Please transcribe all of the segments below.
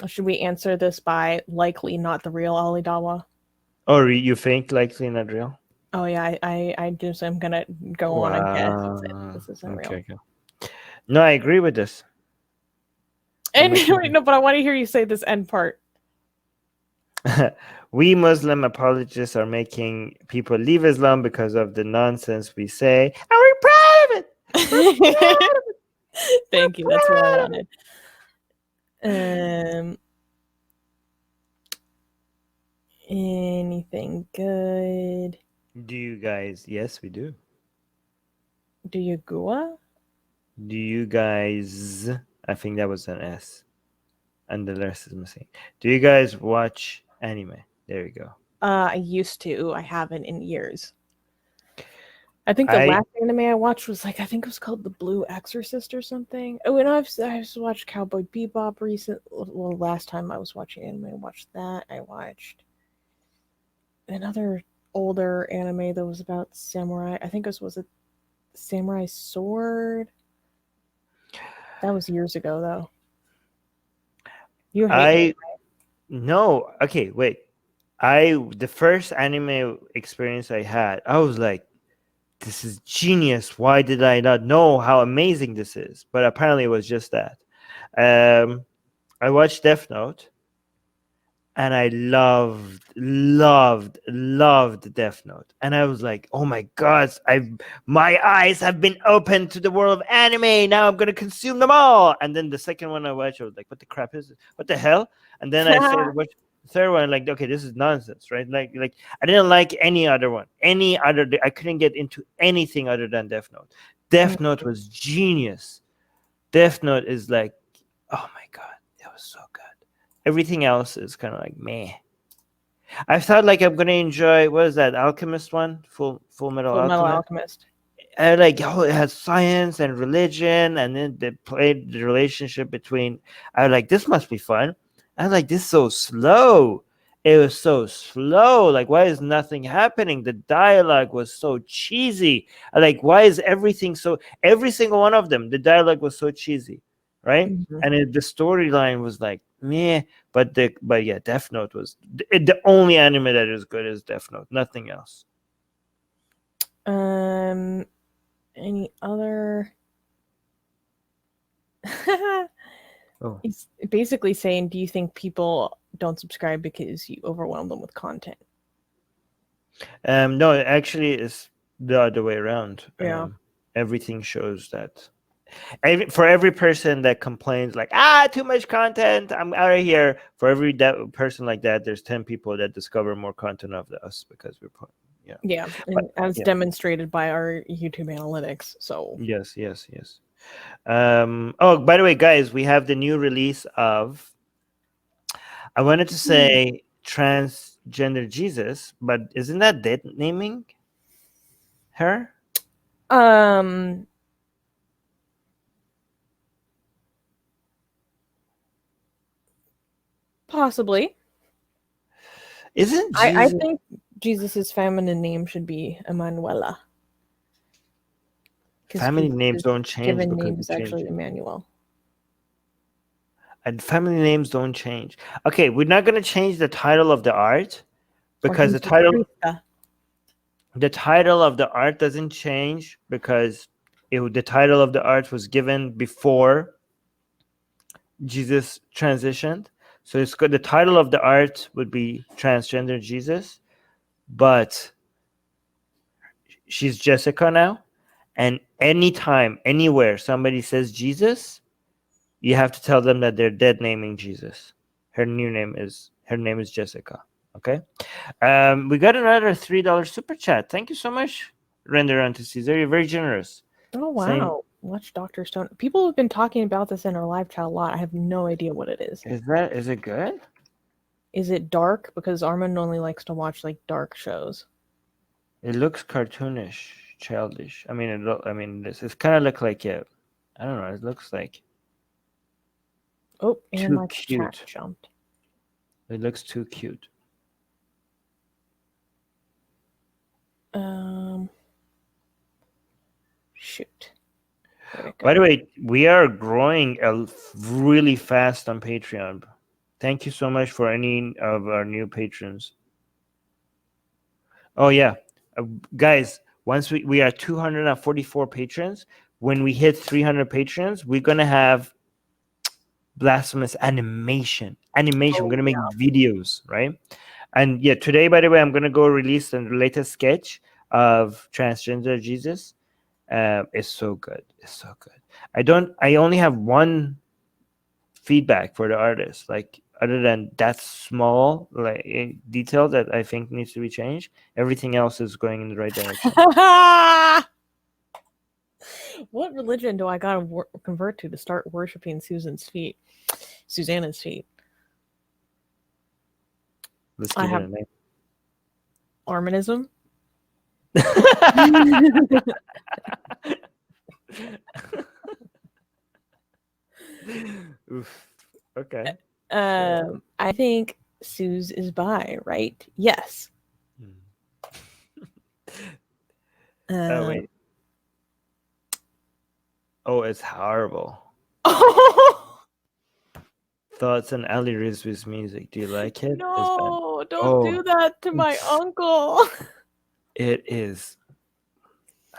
Should we answer this by likely not the real Alidawa? Or you think likely not real? Oh yeah, I just am gonna go on a guess and say Wow. this isn't real. Okay. No, I agree with this. And no, but I want to hear you say this end part. We Muslim apologists are making people leave Islam because of the nonsense we say, and we're proud of it. We're proud of it. Thank you. That's what I wanted. Anything good? Do you guys? Yes, we do. Do you Gua? Do you guys? I think that was an S, and the rest is missing. Do you guys watch anime? There you go. I used to. I haven't in years. I think the last anime I watched was I think it was called The Blue Exorcist or something. Oh, and I've watched Cowboy Bebop recent. Well, last time I was watching anime, I watched that. I watched another older anime that was about samurai. I think it was a Samurai Sword. That was years ago, though. You hate it, right? No. Okay, wait. The first anime experience I had, I was like, this is genius. Why did I not know how amazing this is? But apparently it was just that. I watched Death Note, and I loved Death Note. And I was like, oh my god, my eyes have been opened to the world of anime. Now I'm gonna consume them all. And then the second one I watched, I was like, what the crap is it? What the hell? And then I started watching the third one, like, okay, this is nonsense, right? Like I didn't like any other one. I couldn't get into anything other than Death Note. Death Note was genius. Death Note is like, oh my god, it was so good. Everything else is kind of like meh. I thought like I'm gonna enjoy, what is that Alchemist one? Full Metal Alchemist. I like, oh, it has science and religion, and then they played the relationship between. I was like, this must be fun. I was like, this is so slow. It was so slow. Like, why is nothing happening? The dialogue was so cheesy. Like, why is everything so? Every single one of them, the dialogue was so cheesy, right? Mm-hmm. And the storyline was like meh. But yeah, Death Note was the only anime that is good is Death Note. Nothing else. Any other? Oh. He's basically saying, do you think people don't subscribe because you overwhelm them with content? No, actually, it's the other way around. Yeah. Everything shows that. For every person that complains like, too much content, I'm out of here. For every person like that, there's 10 people that discover more content of us because we're yeah. Yeah, as demonstrated by our YouTube analytics. So yes. Oh, by the way, guys, we have the new release of, I wanted to say transgender Jesus, but isn't that dead naming her? Possibly. Isn't Jesus? I think Jesus's feminine name should be Emanuela. Family names don't change. Given name is actually Emmanuel. And family names don't change. Okay, we're not going to change the title of the art because the title of the art doesn't change because the title of the art was given before Jesus transitioned. So it's good. The title of the art would be Transgender Jesus, but she's Jessica now. And anytime, anywhere somebody says Jesus, you have to tell them that they're dead naming Jesus. Her name is Jessica. Okay. We got another $3 super chat. Thank you so much, Render unto Caesar. You're very generous. Oh wow. Watch Dr. Stone. People have been talking about this in our live chat a lot. I have no idea what it is. Is it good? Is it dark? Because Armin only likes to watch like dark shows. It looks cartoonish, childish. I mean, it's kind of look like I don't know. It looks like. Oh, and my chat jumped. It looks too cute. Shoot. By the way, we are growing really fast on Patreon. Thank you so much for any of our new patrons. Oh yeah, guys, once we are 244 patrons, when we hit 300 patrons, we're gonna have blasphemous animation. We're gonna make videos, right? And yeah, today, by the way, I'm gonna go release the latest sketch of transgender Jesus. It's so good. It's so good. I only have one feedback for the artist, like other than that small like detail that I think needs to be changed. Everything else is going in the right direction. What religion do I gotta convert to start worshiping Susanna's feet? Let's give it a name. Arminism. Oof. Okay. I think Suze is bi, right? Yes. Oh wait. Oh, it's horrible. Thoughts on Ali Rizvi's music. Do you like it? No, don't do that to my uncle. It is.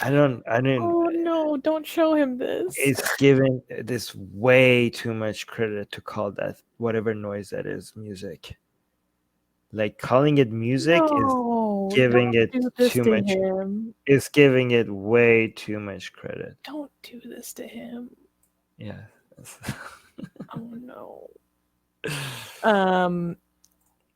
I didn't. Oh no, don't show him this. It's giving this way too much credit to call that whatever noise that is music. Like calling it music is giving it too much. It's giving it way too much credit. Don't do this to him. Yeah. Oh no.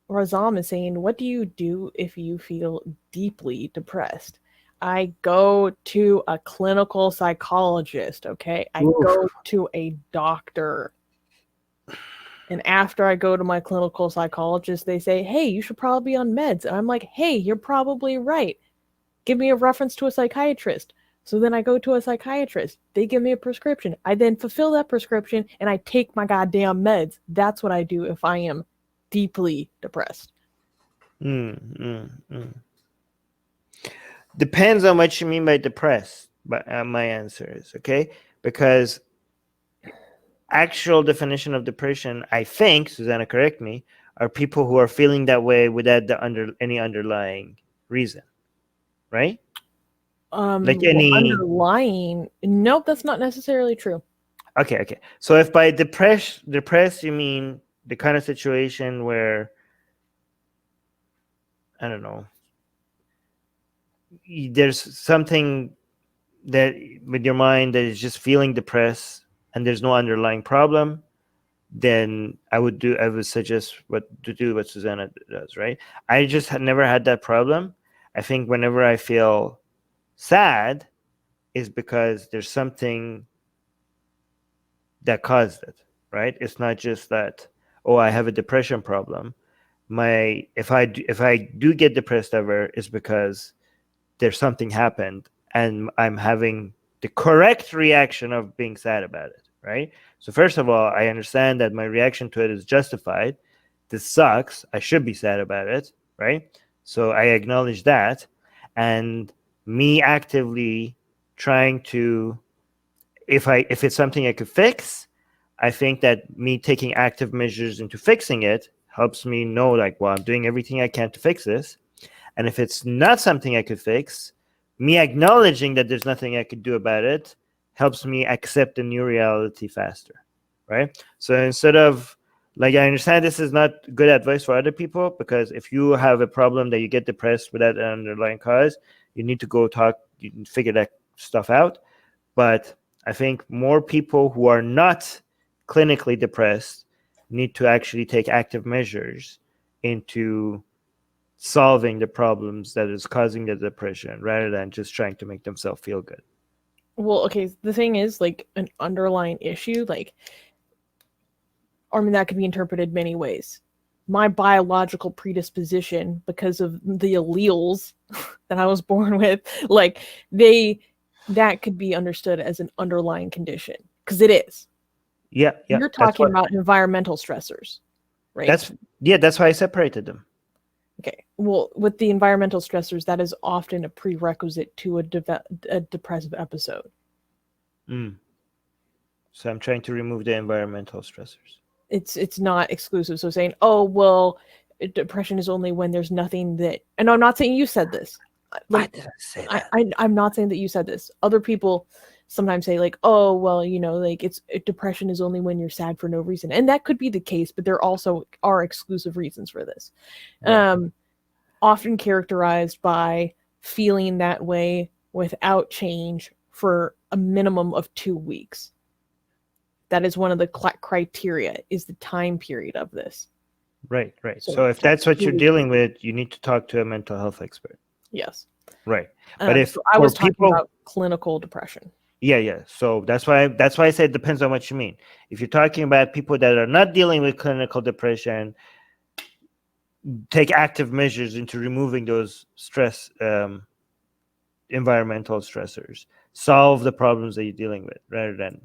Razam is saying, what do you do if you feel deeply depressed? I go to a clinical psychologist, okay? I go to a doctor. And after I go to my clinical psychologist, they say, hey, you should probably be on meds. And I'm like, hey, you're probably right. Give me a reference to a psychiatrist. So then I go to a psychiatrist. They give me a prescription. I then fulfill that prescription and I take my goddamn meds. That's what I do if I am deeply depressed. Depends on what you mean by depressed. But my answer is okay, because actual definition of depression, I think, Susanna, correct me, are people who are feeling that way without any underlying reason, right? Like any underlying. Nope, that's not necessarily true. Okay. So if by depressed you mean the kind of situation where, I don't know, there's something that with your mind that is just feeling depressed and there's no underlying problem, then I would suggest what Susanna does, right? I just never had that problem. I think whenever I feel sad is because there's something that caused it, right? It's not just that, oh, I have a depression problem. If I do get depressed ever, it's because there's something happened and I'm having the correct reaction of being sad about it, right? So first of all, I understand that my reaction to it is justified. This sucks. I should be sad about it, right? So I acknowledge that. And me actively trying to, if it's something I could fix, I think that me taking active measures into fixing it helps me know, like, well, I'm doing everything I can to fix this. And if it's not something I could fix, me acknowledging that there's nothing I could do about it helps me accept the new reality faster, right? So instead of, like, I understand this is not good advice for other people, because if you have a problem that you get depressed without an underlying cause, you need to go talk, you can figure that stuff out. But I think more people who are not clinically depressed need to actually take active measures into solving the problems that is causing the depression rather than just trying to make themselves feel good. Well, okay, the thing is, like, an underlying issue, like, I mean, that could be interpreted many ways. My biological predisposition, because of the alleles that I was born with, like, that could be understood as an underlying condition, because it is. Yeah. You're talking about environmental stressors, right? That's why I separated them. Okay. Well, with the environmental stressors, that is often a prerequisite to a depressive episode. So I'm trying to remove the environmental stressors. it's not exclusive. So saying, oh well, depression is only when there's nothing that, and I'm not saying you said this. I didn't say that. I'm not saying that you said this. Other people sometimes say like, oh well, like depression is only when you're sad for no reason, and that could be the case, but there also are exclusive reasons for this. Right. Often characterized by feeling that way without change for a minimum of 2 weeks. That is one of the criteria, is the time period of this. Right. So if that's what you're dealing with, you need to talk to a mental health expert. Yes. Right. But if so I was talking about clinical depression. Yeah. So that's why I said it depends on what you mean. If you're talking about people that are not dealing with clinical depression, take active measures into removing those stress, environmental stressors. Solve the problems that you're dealing with, rather than,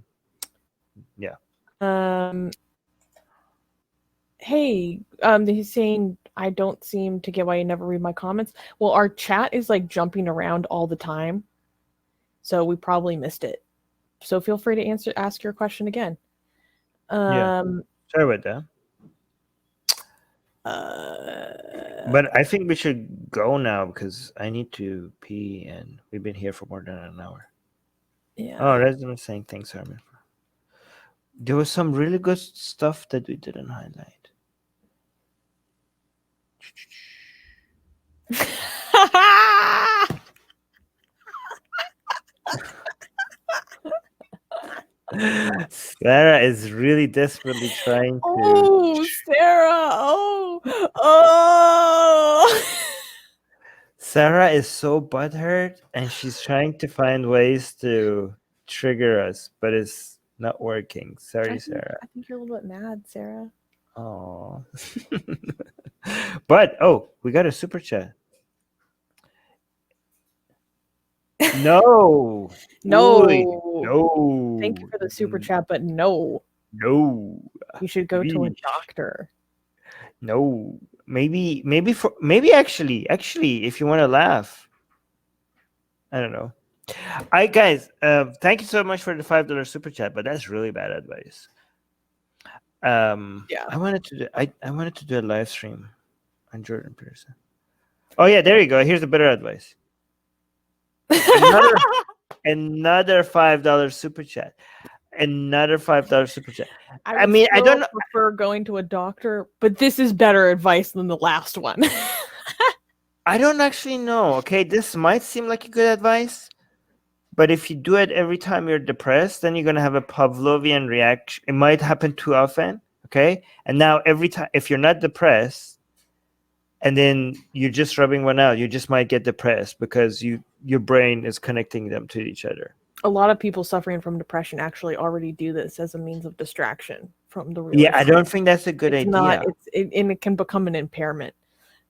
Hey, he's saying I don't seem to get why you never read my comments. Well, our chat is like jumping around all the time, so we probably missed it. So feel free to ask your question again. Sorry about that. But I think we should go now because I need to pee, and we've been here for more than an hour. Yeah. Oh, Resident saying thanks, Armin. There was some really good stuff that we didn't highlight. Sarah is really desperately trying to. Oh, Sarah! Oh! Sarah is so butthurt, and she's trying to find ways to trigger us, but it's not working. Sorry, Sarah. I think you're a little bit mad, Sarah. Oh. But we got a super chat. No. No. No. Thank you for the super chat, but no. No. You should go to a doctor. No. Maybe actually, if you want to laugh. I don't know. All right, guys. Thank you so much for the $5 super chat, but that's really bad advice. Yeah. I wanted to do a live stream on Jordan Peterson. Oh yeah, there you go. Here's a better advice. Another $5 super chat. Another $5 super chat. I mean, I don't prefer going to a doctor, but this is better advice than the last one. I don't actually know. Okay, this might seem like a good advice, but if you do it every time you're depressed, then you're gonna have a Pavlovian reaction. It might happen too often. Okay, and now every time, if you're not depressed, and then you're just rubbing one out, you just might get depressed because your brain is connecting them to each other. A lot of people suffering from depression actually already do this as a means of distraction from the real. Yeah, I don't think that's a good idea. And it can become an impairment.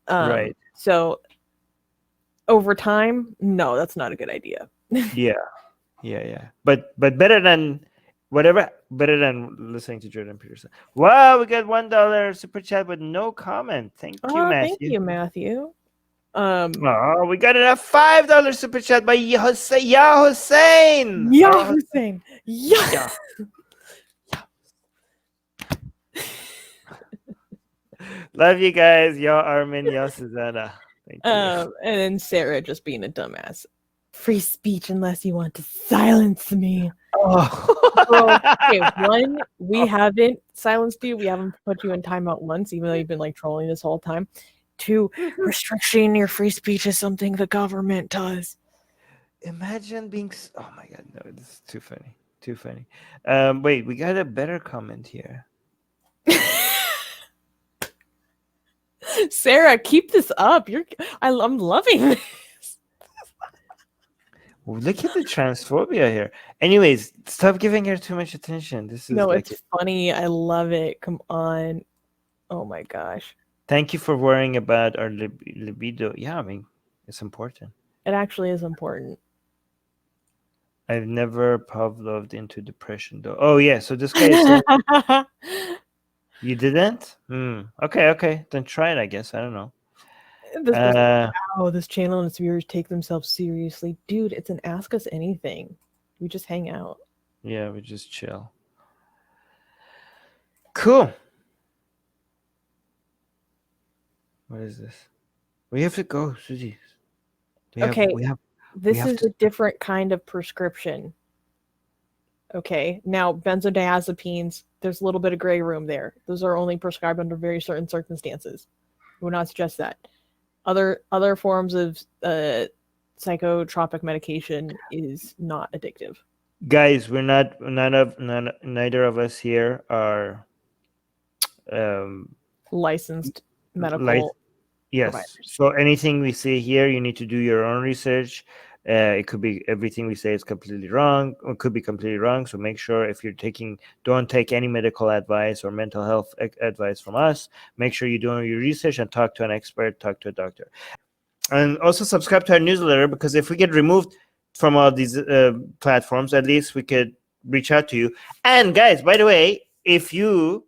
Right. So over time, no, that's not a good idea. Yeah. But better than whatever. Better than listening to Jordan Peterson. Wow, we got $1 super chat with no comment. Thank you, Matthew. Thank you, Matthew. We got a $5 super chat by Ya Hussein. Yeah. Love you guys. Ya Armin, ya Susanna. Thank you. And then Sarah just being a dumbass. Free speech unless you want to silence me. Okay, one, we haven't silenced you. We haven't put you in timeout once, even though you've been like trolling this whole time. 2, restricting your free speech is something the government does. Imagine being. Oh my god, no! This is too funny. Too funny. Wait, we got a better comment here. Sarah, keep this up. I'm loving this. Look at the transphobia here. Anyways, stop giving her too much attention. This is it's funny. I love it. Come on. Oh my gosh. Thank you for worrying about our libido. Yeah, I mean, it's important. It actually is important. I've never Pavloved into depression, though. Oh, yeah. So this guy is saying you didn't? Okay. Then try it, I guess. I don't know. This channel and its viewers take themselves seriously. Dude, it's an Ask Us Anything. We just hang out. Yeah, we just chill. Cool. What is this? We have to go, Susie. Okay, this have is a different kind of prescription. Okay, now benzodiazepines, there's a little bit of gray room there. Those are only prescribed under very certain circumstances. I would not suggest that. Other forms of psychotropic medication is not addictive. Guys, neither of us here are licensed medical yes providers. So anything we say here, you need to do your own research. It could be everything we say is completely wrong, or could be completely wrong. So make sure if you're don't take any medical advice or mental health advice from us. Make sure you do your research and talk to an expert, talk to a doctor. And also subscribe to our newsletter, because if we get removed from all these platforms, at least we could reach out to you. And guys, by the way, if you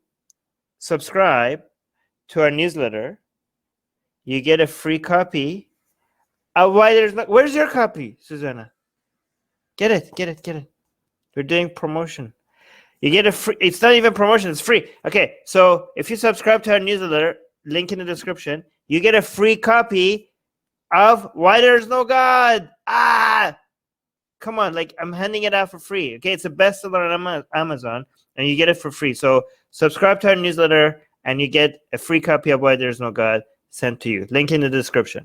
subscribe to our newsletter, you get a free copy. Where's your copy, Susanna? Get it. We're doing promotion. You get a free. It's not even promotion. It's free. Okay, so if you subscribe to our newsletter, link in the description, you get a free copy of Why There's No God. Come on, like, I'm handing it out for free. Okay, it's a bestseller on Amazon, and you get it for free. So subscribe to our newsletter, and you get a free copy of Why There's No God sent to you. Link in the description.